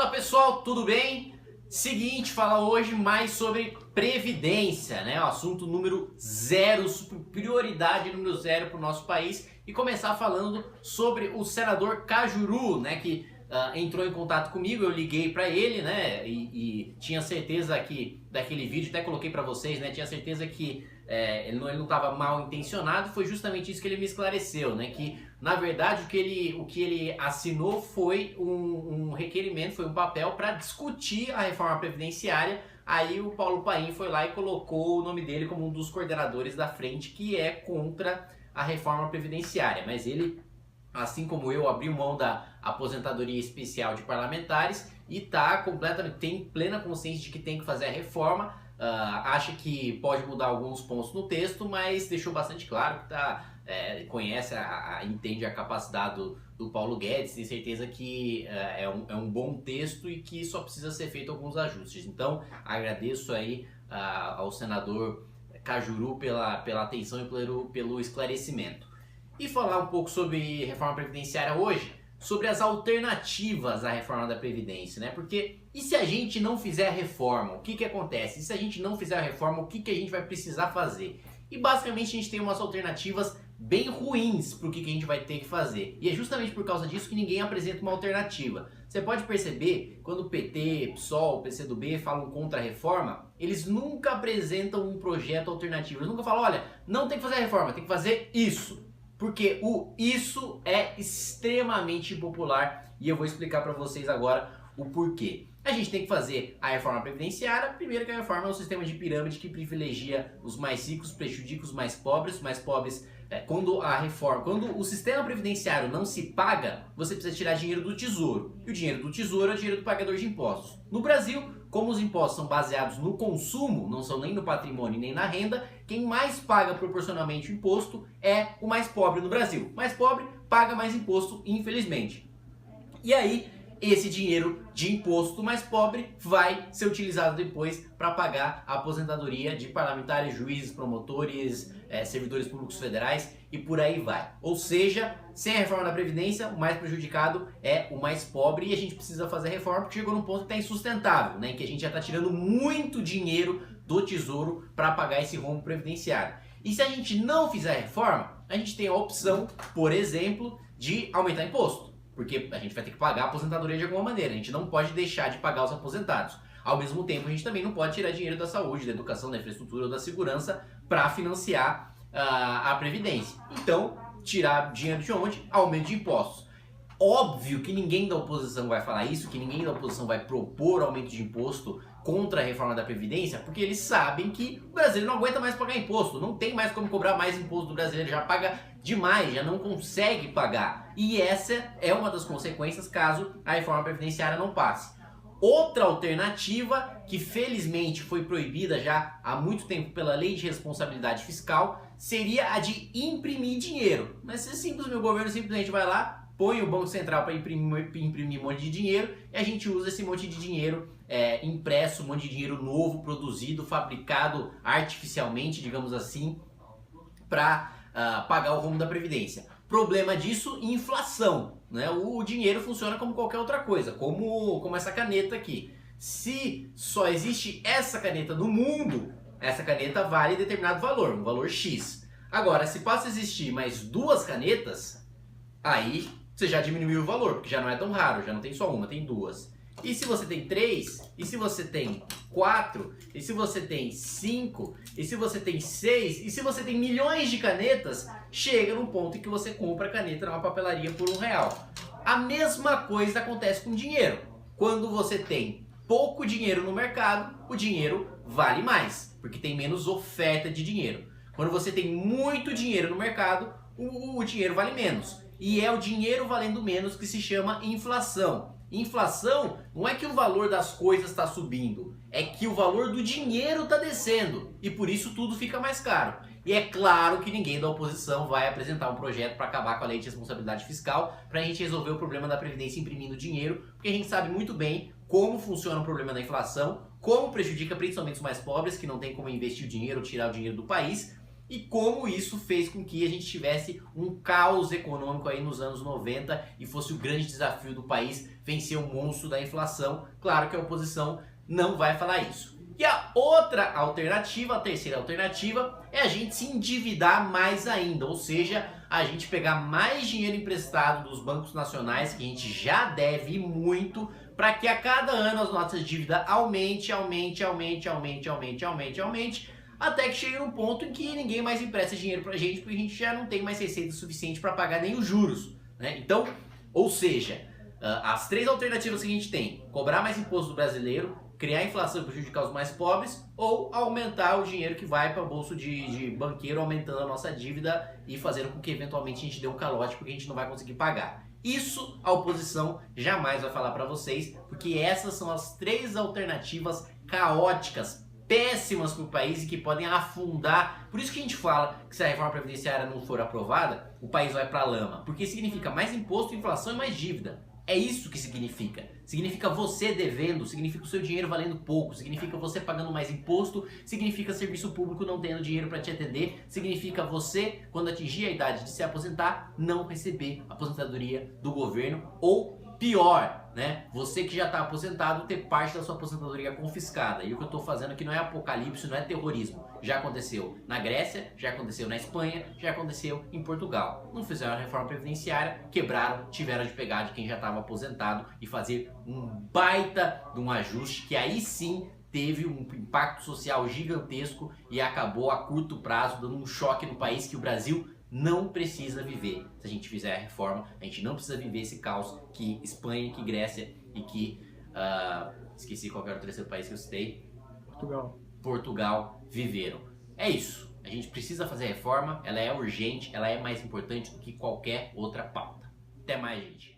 Fala pessoal, tudo bem? Seguinte, falar hoje mais sobre previdência, né? O assunto número zero, prioridade número zero para o nosso país. E começar falando sobre o senador Cajuru, né? Que entrou em contato comigo, eu liguei para ele, né? E tinha certeza que daquele vídeo, até coloquei para vocês, né? Tinha certeza que ele não estava mal intencionado. Foi justamente isso que ele me esclareceu, né? Que na verdade o que ele assinou foi um requerimento, foi um papel para discutir a reforma previdenciária. Aí o Paulo Paim foi lá e colocou o nome dele como um dos coordenadores da frente que é contra a reforma previdenciária. Mas ele, assim como eu, abriu mão da aposentadoria especial de parlamentares e tem plena consciência de que tem que fazer a reforma. Acha que pode mudar alguns pontos no texto, mas deixou bastante claro que conhece, entende a capacidade do Paulo Guedes, tem certeza que é um bom texto e que só precisa ser feito alguns ajustes. Então agradeço aí ao senador Cajuru pela atenção e pelo esclarecimento. E falar um pouco sobre reforma previdenciária hoje, sobre as alternativas à reforma da Previdência, né? Porque e se a gente não fizer a reforma, o que acontece? E se a gente não fizer a reforma, o que a gente vai precisar fazer? E basicamente a gente tem umas alternativas bem ruins para o que a gente vai ter que fazer. E é justamente por causa disso que ninguém apresenta uma alternativa. Você pode perceber, quando o PT, PSOL, PCdoB falam contra a reforma, eles nunca apresentam um projeto alternativo. Eles nunca falam, olha, não tem que fazer a reforma, tem que fazer isso. Porque o isso é extremamente impopular e eu vou explicar para vocês agora o porquê. A gente tem que fazer a reforma previdenciária. Primeiro que a reforma é um sistema de pirâmide que privilegia os mais ricos, prejudica os mais pobres. Os mais pobres, quando o sistema previdenciário não se paga, você precisa tirar dinheiro do tesouro. E o dinheiro do tesouro é o dinheiro do pagador de impostos. No Brasil, como os impostos são baseados no consumo, não são nem no patrimônio nem na renda, quem mais paga proporcionalmente o imposto é o mais pobre no Brasil. O mais pobre paga mais imposto, infelizmente. E aí, esse dinheiro de imposto do mais pobre vai ser utilizado depois para pagar a aposentadoria de parlamentares, juízes, promotores, servidores públicos federais e por aí vai. Ou seja, sem a reforma da Previdência, o mais prejudicado é o mais pobre e a gente precisa fazer a reforma porque chegou num ponto que está insustentável, né? Que a gente já está tirando muito dinheiro do tesouro para pagar esse rombo previdenciário. E se a gente não fizer a reforma, a gente tem a opção, por exemplo, de aumentar imposto. Porque a gente vai ter que pagar a aposentadoria de alguma maneira. A gente não pode deixar de pagar os aposentados. Ao mesmo tempo, a gente também não pode tirar dinheiro da saúde, da educação, da infraestrutura ou da segurança para financiar a Previdência. Então, tirar dinheiro de onde? Aumento de impostos. Óbvio que ninguém da oposição vai falar isso, que ninguém da oposição vai propor aumento de imposto contra a reforma da Previdência, porque eles sabem que o brasileiro não aguenta mais pagar imposto, não tem mais como cobrar mais imposto do brasileiro, já paga demais, já não consegue pagar. E essa é uma das consequências caso a reforma previdenciária não passe. Outra alternativa, que felizmente foi proibida já há muito tempo pela Lei de Responsabilidade Fiscal, seria a de imprimir dinheiro. Mas é simples, meu governo simplesmente vai lá, põe o Banco Central para imprimir um monte de dinheiro e a gente usa esse monte de dinheiro impresso, um monte de dinheiro novo, produzido, fabricado artificialmente, digamos assim, para pagar o rombo da Previdência. Problema disso, inflação, né? O dinheiro funciona como qualquer outra coisa, como essa caneta aqui. Se só existe essa caneta no mundo, essa caneta vale determinado valor, um valor X. Agora, se passa a existir mais duas canetas, aí você já diminuiu o valor, porque já não é tão raro, já não tem só uma, tem duas. E se você tem 3, e se você tem 4, e se você tem 5, e se você tem 6, e se você tem milhões de canetas, chega num ponto em que você compra a caneta numa papelaria por R$1. A mesma coisa acontece com dinheiro. Quando você tem pouco dinheiro no mercado, o dinheiro vale mais, porque tem menos oferta de dinheiro. Quando você tem muito dinheiro no mercado, o dinheiro vale menos. E é o dinheiro valendo menos que se chama inflação. Inflação não é que o valor das coisas está subindo, é que o valor do dinheiro está descendo e por isso tudo fica mais caro. E é claro que ninguém da oposição vai apresentar um projeto para acabar com a Lei de Responsabilidade Fiscal para a gente resolver o problema da Previdência imprimindo dinheiro, porque a gente sabe muito bem como funciona o problema da inflação, como prejudica principalmente os mais pobres que não tem como investir o dinheiro ou tirar o dinheiro do país e como isso fez com que a gente tivesse um caos econômico aí nos anos 90 e fosse o grande desafio do país vencer o monstro da inflação. Claro que a oposição não vai falar isso. E a outra alternativa, a terceira alternativa, é a gente se endividar mais ainda, ou seja, a gente pegar mais dinheiro emprestado dos bancos nacionais, que a gente já deve muito, para que a cada ano as nossas dívidas aumente, até que chegue num ponto em que ninguém mais empresta dinheiro pra gente, porque a gente já não tem mais receita suficiente para pagar nem os juros, né? Então, ou seja, as três alternativas que a gente tem: cobrar mais imposto do brasileiro, criar inflação e prejudicar os mais pobres, ou aumentar o dinheiro que vai para o bolso de banqueiro, aumentando a nossa dívida e fazendo com que eventualmente a gente dê um calote porque a gente não vai conseguir pagar. Isso a oposição jamais vai falar para vocês, porque essas são as três alternativas caóticas, péssimas para o país e que podem afundar. Por isso que a gente fala que se a reforma previdenciária não for aprovada, o país vai para a lama, porque significa mais imposto, inflação e mais dívida. É isso que significa. Significa você devendo, significa o seu dinheiro valendo pouco, significa você pagando mais imposto, significa serviço público não tendo dinheiro para te atender, significa você, quando atingir a idade de se aposentar, não receber a aposentadoria do governo, ou pior, né? Você que já está aposentado ter parte da sua aposentadoria confiscada. E o que eu estou fazendo aqui não é apocalipse, não é terrorismo. Já aconteceu na Grécia, já aconteceu na Espanha, já aconteceu em Portugal. Não fizeram a reforma previdenciária, quebraram, tiveram de pegar de quem já estava aposentado e fazer um baita de um ajuste que aí sim teve um impacto social gigantesco e acabou a curto prazo dando um choque no país que o Brasil não precisa viver. Se a gente fizer a reforma, a gente não precisa viver esse caos que Espanha, que Grécia e que esqueci qual era o terceiro país que eu citei, Portugal viveram. É isso. A gente precisa fazer a reforma, ela é urgente, ela é mais importante do que qualquer outra pauta. Até mais, gente.